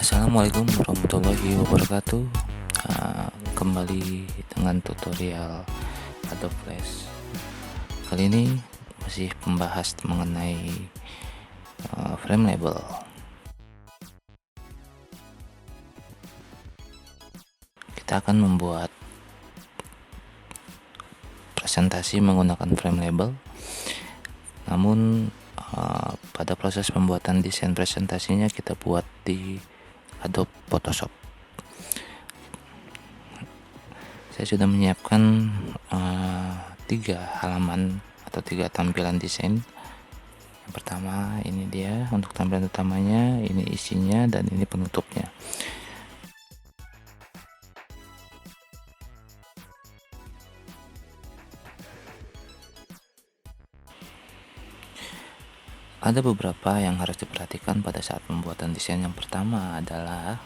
Assalamualaikum warahmatullahi wabarakatuh. Kembali dengan tutorial Adobe Flash. Kali ini masih membahas mengenai frame label. Kita akan membuat presentasi menggunakan frame label. Namun pada proses pembuatan desain presentasinya kita buat di Adobe Photoshop. Saya sudah menyiapkan 3 halaman atau 3 tampilan desain. Yang pertama ini dia untuk tampilan utamanya, ini isinya, dan ini penutupnya. Ada beberapa yang harus diperhatikan pada saat pembuatan desain. Yang pertama adalah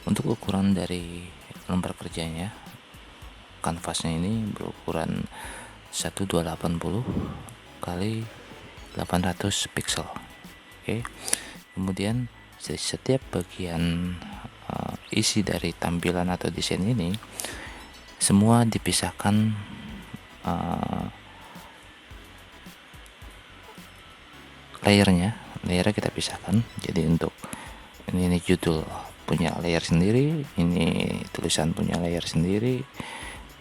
untuk ukuran dari lembar kerjanya. Kanvasnya ini berukuran 1280 kali 800 pixel. Oke. Kemudian setiap bagian isi dari tampilan atau desain ini semua dipisahkan layernya kita pisahkan. Jadi untuk ini judul punya layer sendiri, ini tulisan punya layer sendiri,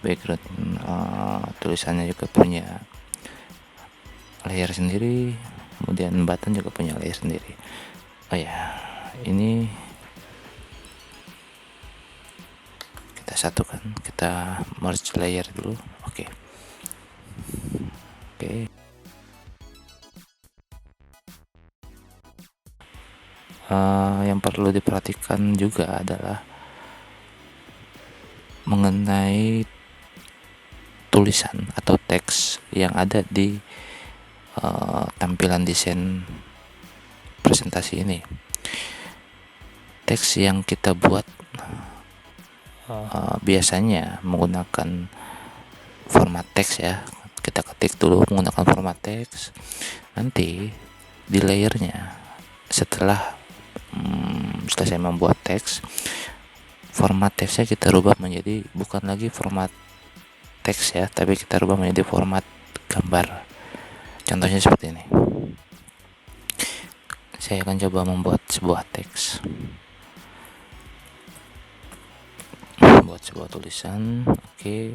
background tulisannya juga punya layer sendiri, kemudian button juga punya layer sendiri. Oh ya, ini kita satukan, kita merge layer dulu. Oke. Yang perlu diperhatikan juga adalah mengenai tulisan atau teks yang ada di tampilan desain presentasi ini. Teks yang kita buat biasanya menggunakan format teks ya. Kita ketik dulu menggunakan format teks. Nanti di layernya setelah saya membuat teks, format teksnya kita rubah menjadi bukan lagi format teks ya, tapi kita rubah menjadi format gambar. Contohnya seperti ini. Saya akan coba membuat sebuah teks, membuat sebuah tulisan. Oke,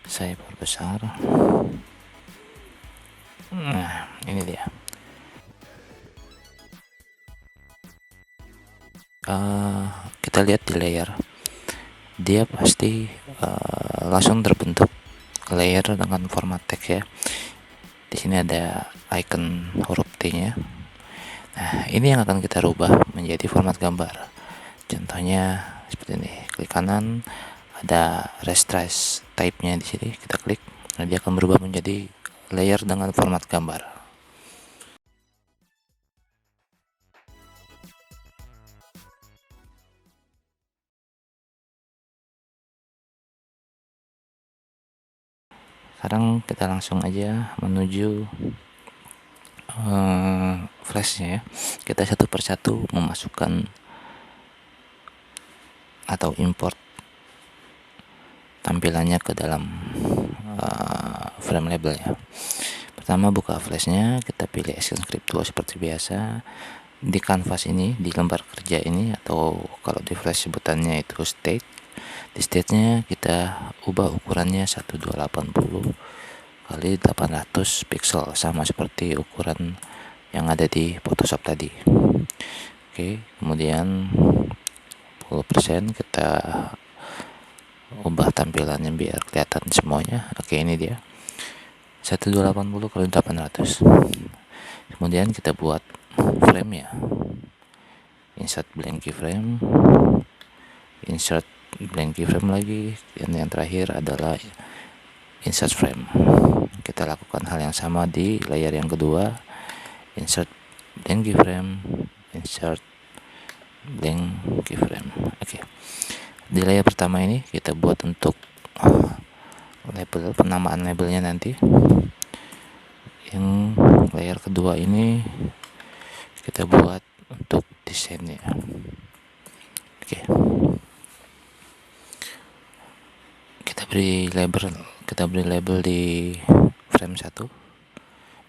saya perbesar. Nah, ini dia. Kita lihat di layer, dia pasti langsung terbentuk layer dengan format teks ya. Di sini ada icon huruf T-nya. Nah, ini yang akan kita rubah menjadi format gambar. Contohnya seperti ini. Klik kanan, ada resize type-nya di sini. Kita klik, nah dia akan berubah menjadi layer dengan format gambar. Sekarang kita langsung aja menuju flashnya ya. Kita satu persatu memasukkan atau import tampilannya ke dalam frame label ya. Pertama buka flashnya, kita pilih Action Script 2 seperti biasa. Di kanvas ini, di lembar kerja ini, atau kalau di flash sebutannya itu state. Di state-nya kita ubah ukurannya 1280 kali 800 pixel, sama seperti ukuran yang ada di Photoshop tadi. Oke, kemudian 10% kita ubah tampilannya biar kelihatan semuanya. Oke, ini dia 1280 kali 800. Kemudian kita buat frame ya. Insert blank keyframe, insert blank keyframe lagi, dan yang terakhir adalah insert frame. Kita lakukan hal yang sama di layer yang kedua. Insert blank keyframe, insert blank keyframe. Oke. Di layer pertama ini kita buat untuk label, penamaan labelnya nanti. Yang layer kedua ini kita buat untuk desainnya. Oke, kita beri label di frame 1,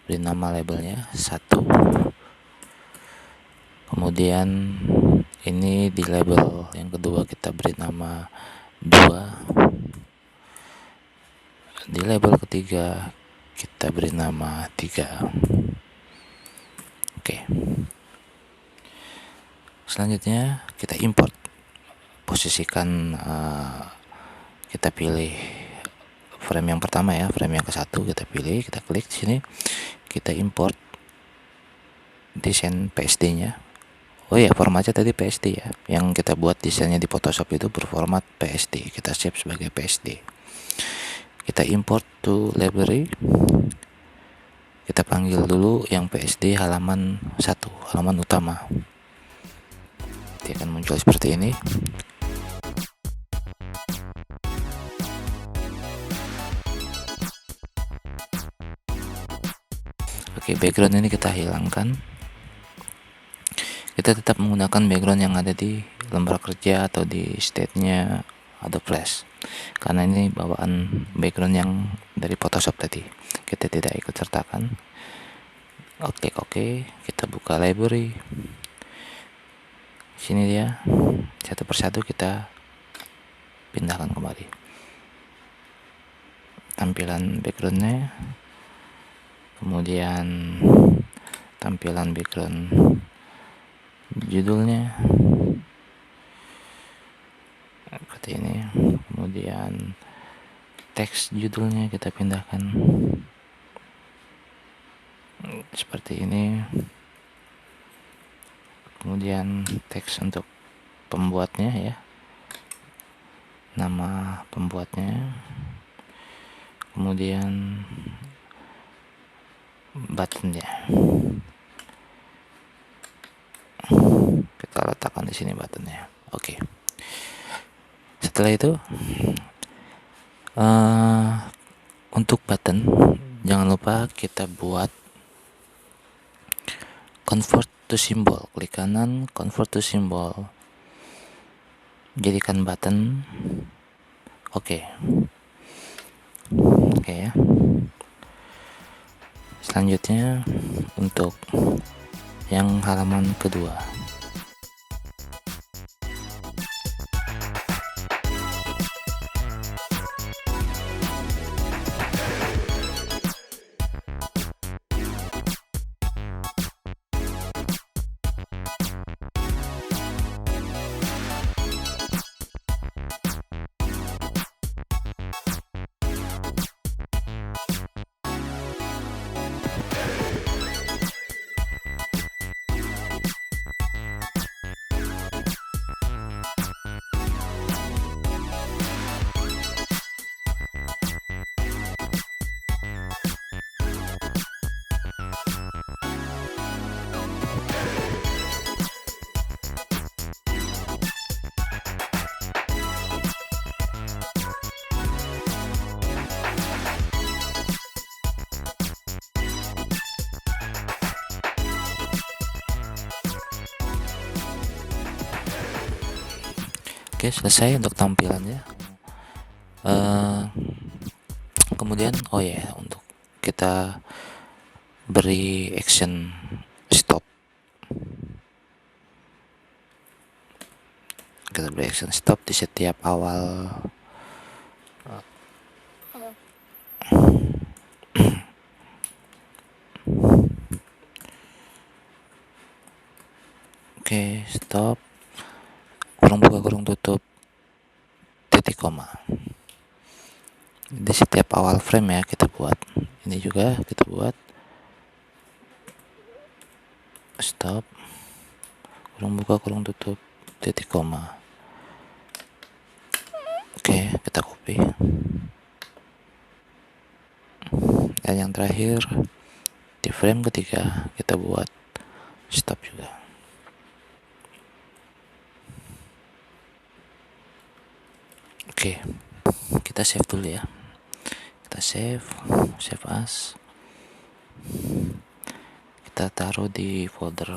beri nama labelnya 1. Kemudian ini di label yang kedua kita beri nama 2. Di label ketiga kita beri nama 3. Oke, selanjutnya kita import. Posisikan, kita pilih frame yang pertama ya, frame yang ke-1 kita pilih, kita klik di sini, kita import desain PSD-nya. Oh ya, formatnya tadi PSD ya. Yang kita buat desainnya di Photoshop itu berformat PSD. Kita save sebagai PSD. Kita import to library. Kita panggil dulu yang PSD halaman 1, halaman utama. Dia akan muncul seperti ini. Oke, background ini kita hilangkan. Kita tetap menggunakan background yang ada di lembar kerja atau di state-nya Adobe Flash, karena ini bawaan background yang dari Photoshop tadi, kita tidak ikut sertakan. Oke, kita buka library. Sini dia, satu persatu kita pindahkan kembali tampilan backgroundnya, kemudian tampilan background judulnya seperti ini, kemudian teks judulnya kita pindahkan seperti ini, kemudian teks untuk pembuatnya ya, nama pembuatnya, kemudian buttonnya kita letakkan di sini buttonnya. Oke. Setelah itu untuk button jangan lupa kita buat convert to symbol. Klik kanan, convert to symbol, jadikan button. Oke ya. Selanjutnya untuk yang halaman kedua, oke, selesai untuk tampilannya. Kemudian untuk kita beri action stop, kita beri action stop di setiap awal oke, stop, kurung buka kurung tutup, titik koma. Di setiap awal frame ya kita buat. Ini juga kita buat stop, kurung buka kurung tutup, titik koma. Oke, kita copy. Dan yang terakhir di frame ketiga kita buat stop juga. Oke, kita save dulu ya. Kita save as. Kita taruh di folder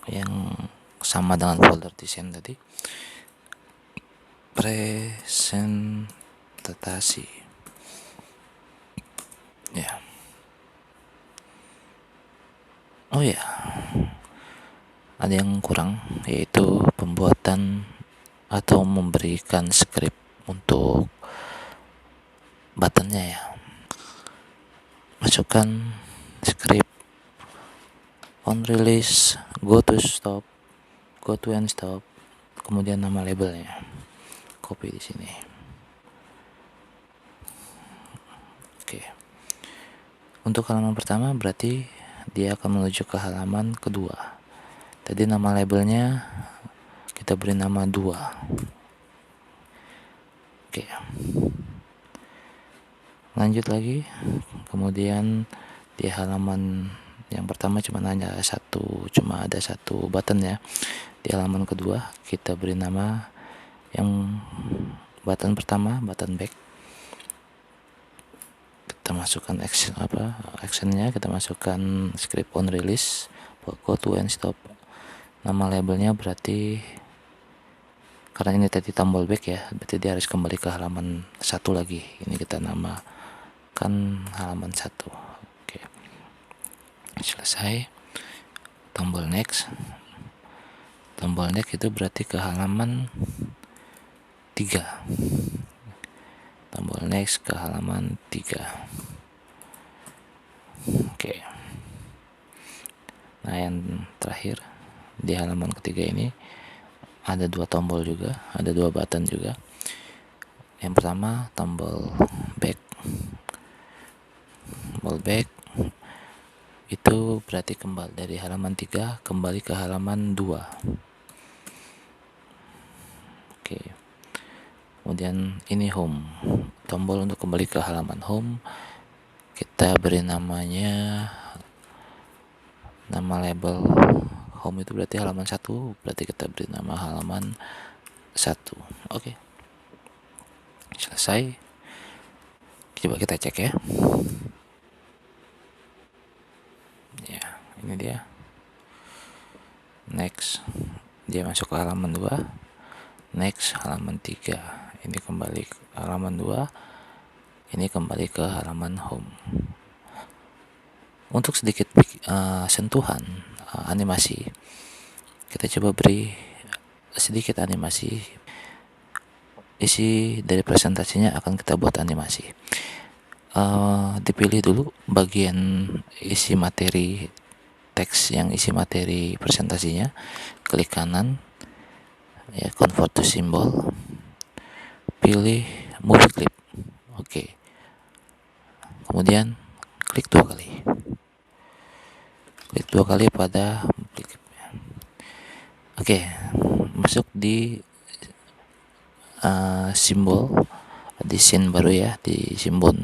yang sama dengan folder desain tadi. presentasi ya. Oh ya, ada yang kurang, yaitu pembuatan atau memberikan skrip untuk buttonnya ya. Masukkan skrip on release, go to stop, go to and stop, kemudian nama labelnya. Copy di sini. Oke. Untuk halaman pertama berarti dia akan menuju ke halaman kedua. Tadi nama labelnya kita beri nama 2. Oke. Lanjut lagi. Kemudian di halaman yang pertama cuma ada satu button ya. Di halaman kedua kita beri nama yang button pertama, button back. Kita masukkan actionnya, kita masukkan script on release, go to and stop. Nama labelnya berarti karena ini tadi tombol back ya, berarti dia harus kembali ke halaman 1 lagi. Ini kita namakan halaman 1. Oke. Selesai. Tombol next. Tombol next itu berarti ke halaman 3. Tombol next ke halaman 3. Oke. Nah, yang terakhir di halaman ketiga ini ada 2 tombol juga, ada 2 button juga. Yang pertama tombol back. Tombol back itu berarti kembali dari halaman 3 kembali ke halaman 2. Oke. Kemudian ini home, tombol untuk kembali ke halaman home. Kita beri nama label home itu berarti halaman 1, berarti kita beri nama halaman 1. Oke. Selesai. Coba kita cek ya. Ya, ini dia. Next, dia masuk ke halaman 2. Next, halaman 3. Ini kembali ke halaman 2. Ini kembali ke halaman home. Untuk sedikit sentuhan animasi, kita coba beri sedikit animasi. Isi dari presentasinya akan kita buat animasi. Dipilih dulu bagian isi materi teks yang isi materi presentasinya, klik kanan ya, convert to symbol, pilih movie clip. Oke. Kemudian klik 2 kali. Klik 2 kali pada movie clip. Oke, masuk di simbol di scene baru ya, di simbol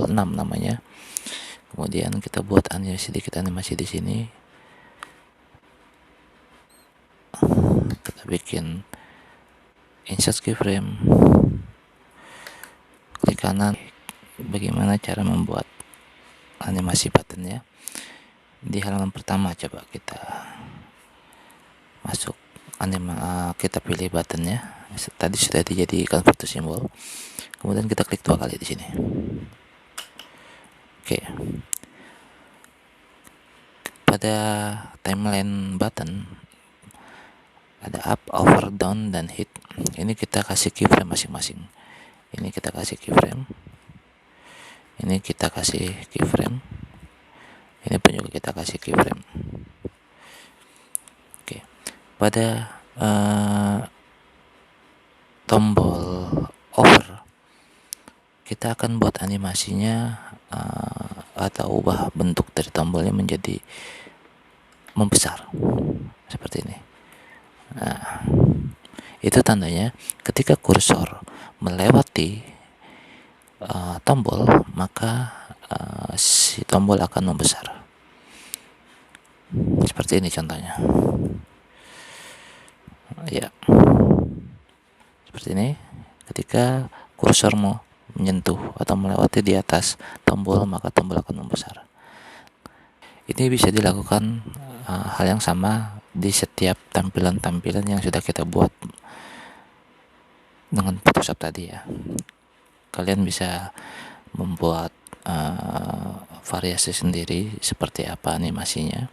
6 namanya. Kemudian kita buat sedikit animasi di sini. Kita bikin insert keyframe. Klik kanan. Bagaimana cara membuat animasi buttonnya? Di halaman pertama coba kita masuk kita pilih buttonnya. Tadi sudah jadi convert to symbol. Kemudian kita klik 2 kali di sini. Oke. Pada timeline button ada up, over, down, dan hit. Ini kita kasih keyframe masing-masing. Ini kita kasih keyframe. Ini kita kasih keyframe. Ini pun juga kita kasih keyframe. Oke. Pada tombol over, kita akan buat animasinya atau ubah bentuk dari tombolnya menjadi membesar seperti ini. Nah, itu tandanya ketika kursor melewati tombol, maka si tombol akan membesar. Seperti ini contohnya. Ya. Seperti ini. Ketika kursor mau menyentuh atau melewati di atas tombol, maka tombol akan membesar. Ini bisa dilakukan hal yang sama di setiap tampilan-tampilan yang sudah kita buat. dengan Photoshop tadi ya. Kalian bisa membuat variasi sendiri seperti apa animasinya.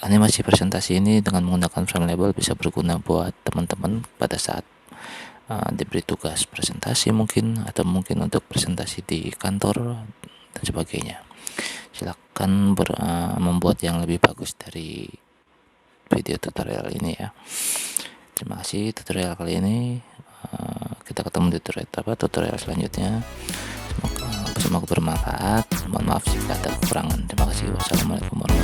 Animasi presentasi ini dengan menggunakan frame label bisa berguna buat teman-teman pada saat diberi tugas presentasi mungkin, atau mungkin untuk presentasi di kantor dan sebagainya. Silakan membuat yang lebih bagus dari video tutorial ini ya. Terima kasih tutorial kali ini. Kita ketemu di tutorial selanjutnya. Semoga bermanfaat. Mohon maaf jika ada kekurangan. Terima kasih. Wassalamualaikum warahmatullahi wabarakatuh.